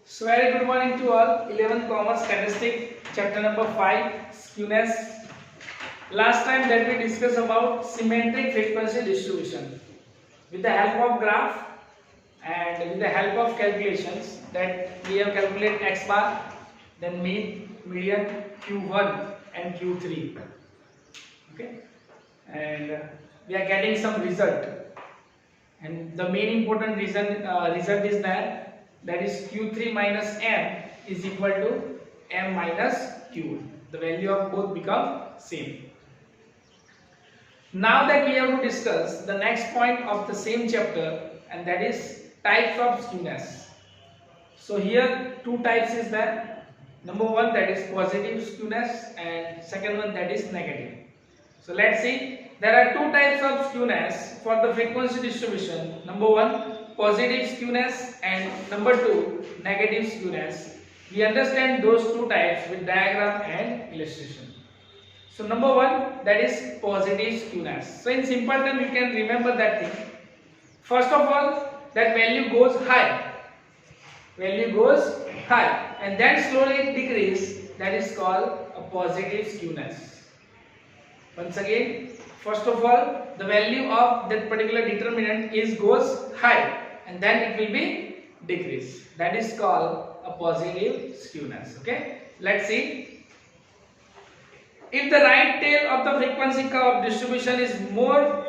So very good morning to all. 11th Commerce Statistic, chapter number 5, skewness. Last time that we discussed about symmetric frequency distribution with the help of graph and with the help of calculations that we have calculated x bar, then mean, median, q1 and q3. Okay, and we are getting some result. And the main important result is that is q3 minus m is equal to m minus q1. The value of both become same. Now that we have to discuss the next point of the same chapter, and that is types of skewness. So here two types is there. Number one, that is positive skewness, and second one, that is negative. So let's see. There are two types of skewness for the frequency distribution. Number one, positive skewness, and number two, negative skewness. We understand those two types with diagram and illustration. So number one, that is positive skewness. So in simple term, you can remember that thing. First of all, that value goes high. Value goes high, and then slowly it decreases. That is called a positive skewness. Once again, first of all, the value of that particular determinant goes high, and then it will be decreased. That is called a positive skewness. Okay, let's see. If the right tail of the frequency curve distribution is more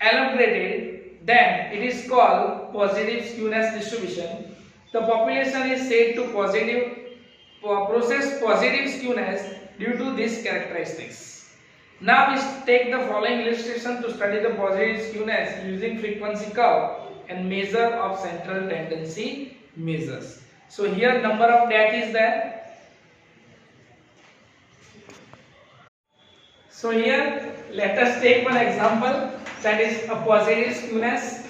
elaborated, then it is called positive skewness distribution. The population is said to possess positive skewness due to these characteristics. Now we take the following illustration to study the positive skewness using frequency curve and measure of central tendency measures. So here number of death is there. So here let us take one example, that is a positive skewness.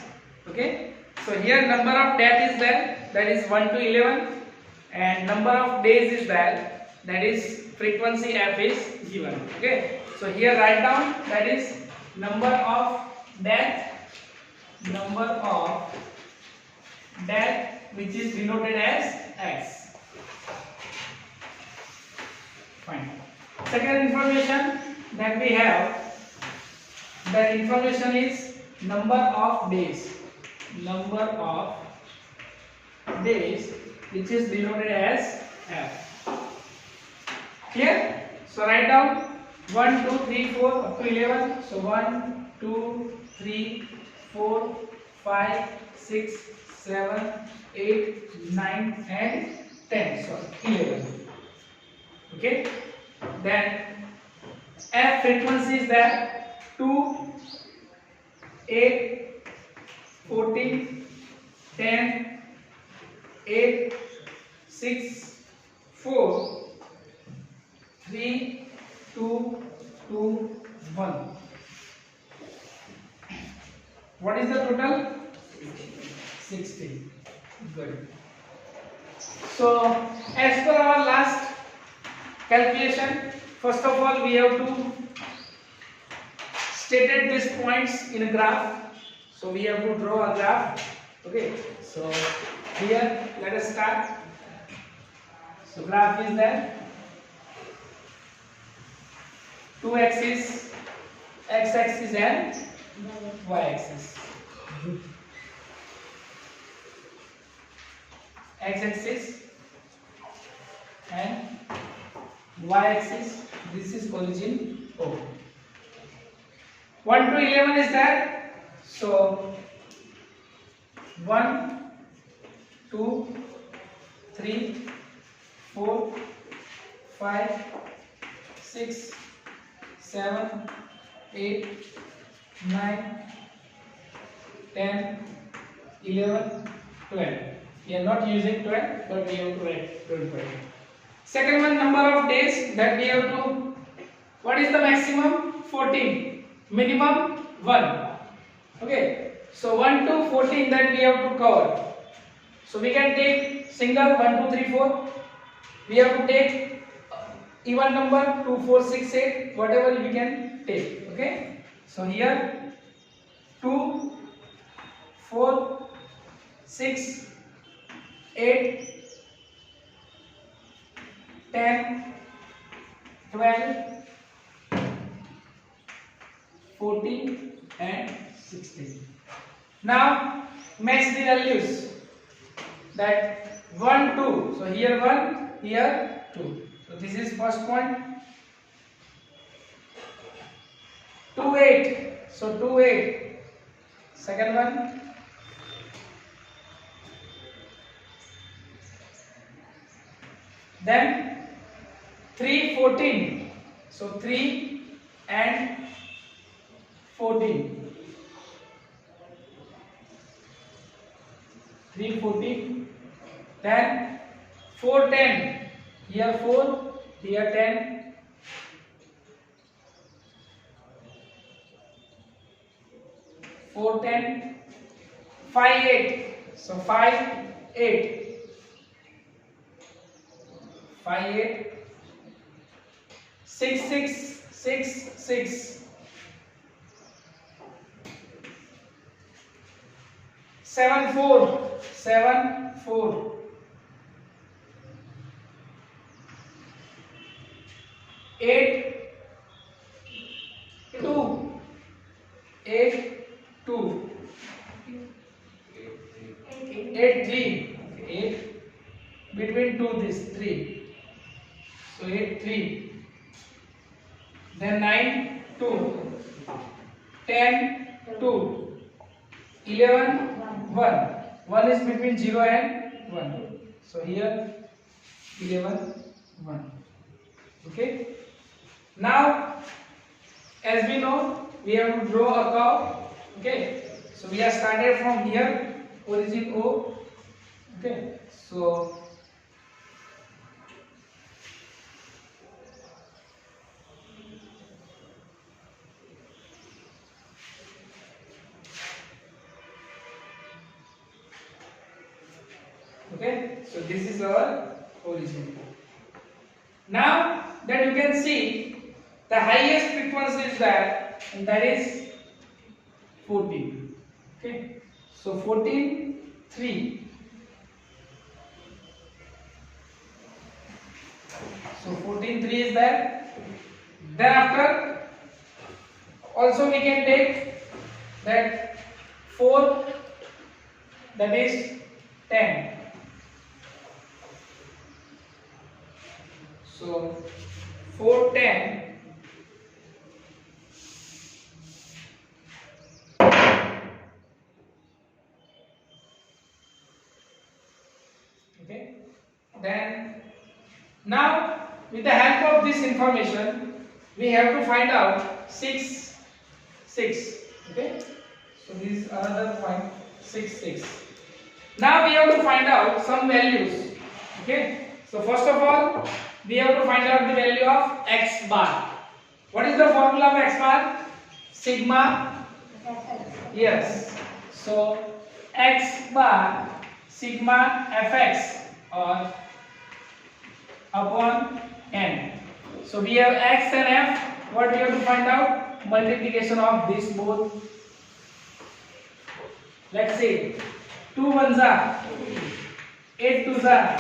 Okay. So here number of death is there, that is 1 to 11, and number of days is there, that is frequency f is given. Okay. So here write down, that is number of death which is denoted as x. Fine. Second information that we have, that information is number of days which is denoted as f. Here, so write down 1, 2, 3, 4 up to 11. So 1, 2, 3, 4, 5, 6, 7, 8, 9 and 10. So 11. Okay. Then f frequency is there 2, 8, 14, 10, 8, 6, 4, 3, 2, 2, 1. What is the total? 60. Good. So as per our last calculation, first of all we have to stated these points in a graph. So we have to draw a graph. Okay. So here let us start. So graph is there. Two axes, x axis and y axis. X axis and y axis. This is origin O. 1 to 11 is there. So 1, 2, 3, 4, 5, 6, 7, 8, 9, 10, 11, 12. We are not using 12, but we have to write 12. Second one, number of days that we have to. What is the maximum? 14. Minimum 1. Okay. So 1 to 14 that we have to cover. So we can take single 1, 2, 3, 4. We have to take even number 2, 4, 6, 8, whatever we can take. Okay. So here 2, 4, 6, 8, 10, 12, 14 and 16. Now match the values, that 1, 2. So here 1, here 2. So this is first point. 2, 8. So 2, 8. Second one. Then 3, 14. So 3 and 14. 3, 14. Then 4, 10. Here 4, here 10. 4, 10. 5, 8. So 5, 8. 5, 8. 6, 6. 6, 6. 7, 4. 7, 4. 8, 2. 8, 2. 8, 3. 8. Between 2, this 3. So 8, 3. Then 9, 2. 10, 2. 11, 1. 1 is between 0 and 1. So here 11, 1. Okay. Now, as we know, we have to draw a curve. Okay. So we have started from here, origin O. Okay. So okay, so this is our origin. Now that you can see, the highest frequency is that, and that is 14. Okay, so 14, 3. So 14, 3 is there. Then after, also we can take that 4, that is 10. So 4, 10. Okay. Then now with the help of this information, we have to find out 6, 6. Okay. So this is another point, 6, 6. Now we have to find out some values. Okay. So first of all, we have to find out the value of x bar. What is the formula of x bar? Sigma. Yes. So x bar sigma fx or upon n. So we have x and f. What we have to find out? Multiplication of these both. Let's say 2 1s are 8 2s are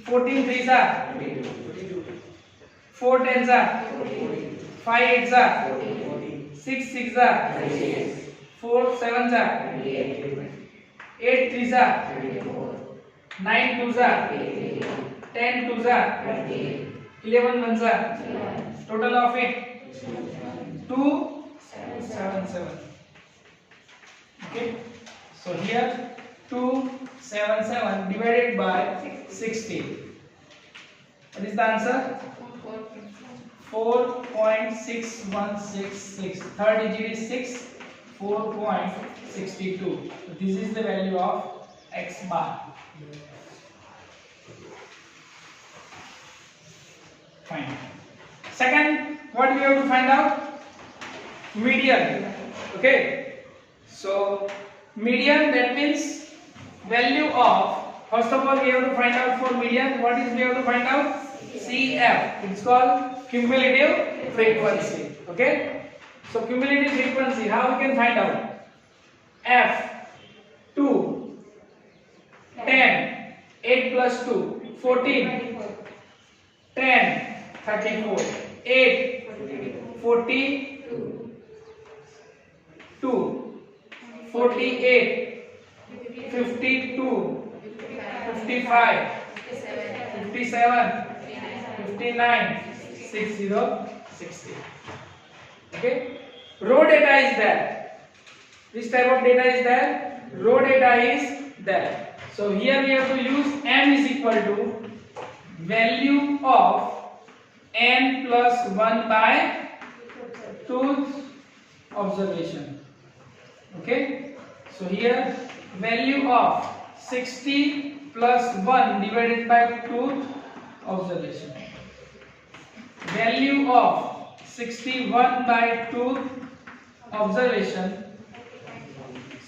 14 3s are 4 10s are 5 8s are 6 6s are 4 7s are 8 3s are 9 2s are 10 2s are 11 1s are. Total of it 2 7 7. Okay. So here 277 divided by 60. What is the answer? 4.6166. Third digit is 6. 4.62. So this is the value of x bar. Fine. Second, what we have to find out? Median. Okay. So median, that means value of, first of all we have to find out for median, what is we have to find out? CF. It's called cumulative frequency. Okay. So cumulative frequency, how we can find out? F 2 10 8 plus 2 14 10, 34, 8, 42, 48, 52, 55, 57, 59, 60, 60. Okay. Row data is there. Which type of data is there? Row data is there. So here we have to use m is equal to value of n plus 1 by tooth observation. Okay. So here value of 60 plus 1 divided by tooth observation. Value of 61 by tooth observation.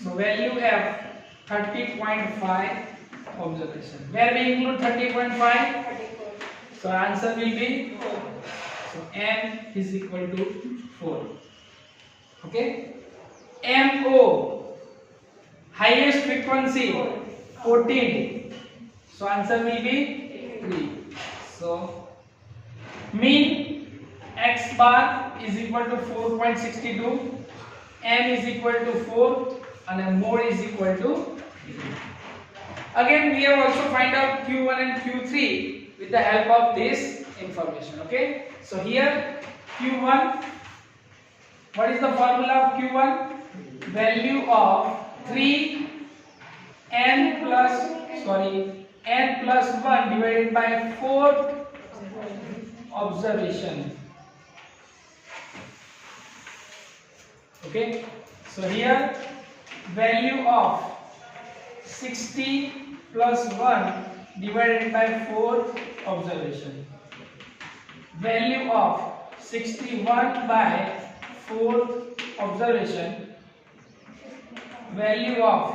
So value f 30.5 observation. Where we include 30.5? So answer will be 4. So m is equal to 4. Okay. MO highest frequency 14. So answer will be 3. So mean x bar is equal to 4.62. M is equal to 4 and mode is equal to 3. Again we have also find out Q1 and Q3 with the help of this information. Okay. So here Q1, what is the formula of Q1? Value of 3 n plus 1 divided by 4 observation. Okay. So here value of 60 plus 1 divided by 4 observation. Value of 61 by 4 observation. Value of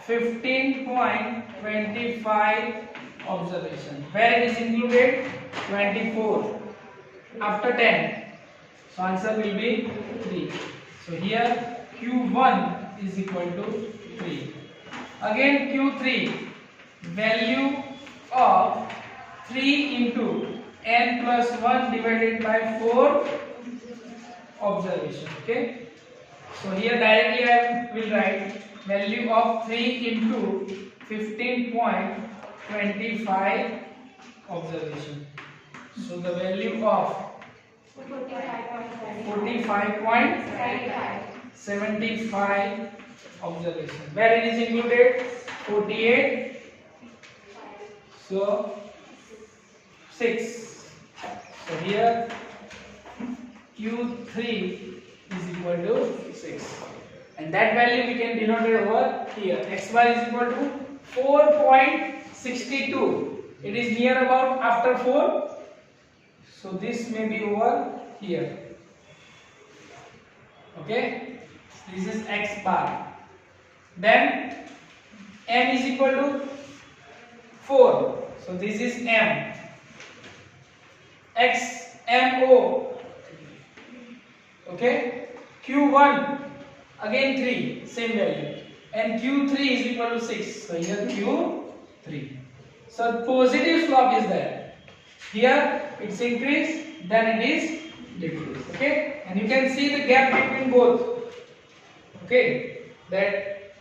15.25 observation. Where it is included? 24 after 10. So answer will be 3. So here Q1 is equal to 3. Again Q3, value of 3 into n plus 1 divided by 4 observation. Okay. So here directly I will write value of 3 into 15.25 observation. So the value of 45.75 observation. Where it is included? 48. So 6. So here Q3 is equal to 6. And that value we can denote it over here. XY is equal to 4.62. It is near about after 4. So this may be over here. Okay. This is X bar. Then M is equal to 4. So this is M. XMO. Okay. Q1 again 3, same value, and Q3 is equal to 6. So here Q3. So positive slope is there. Here it's increase, then it is decrease. Okay, and you can see the gap between both. Okay, that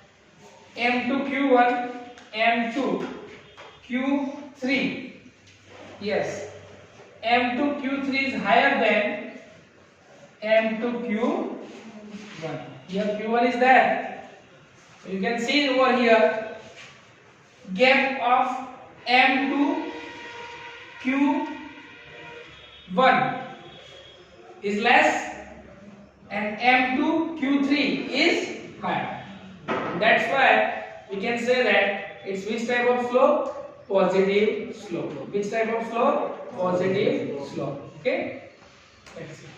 M2 Q1, M2 Q3. Yes, M2 Q3 is higher than M2 Q1. Here Q1 is there. So you can see over here gap of M2 Q1 is less and M2 Q3 is higher. That's why we can say that it's which type of slope? Positive slope. Which type of slope? Positive slope. Okay? That's it.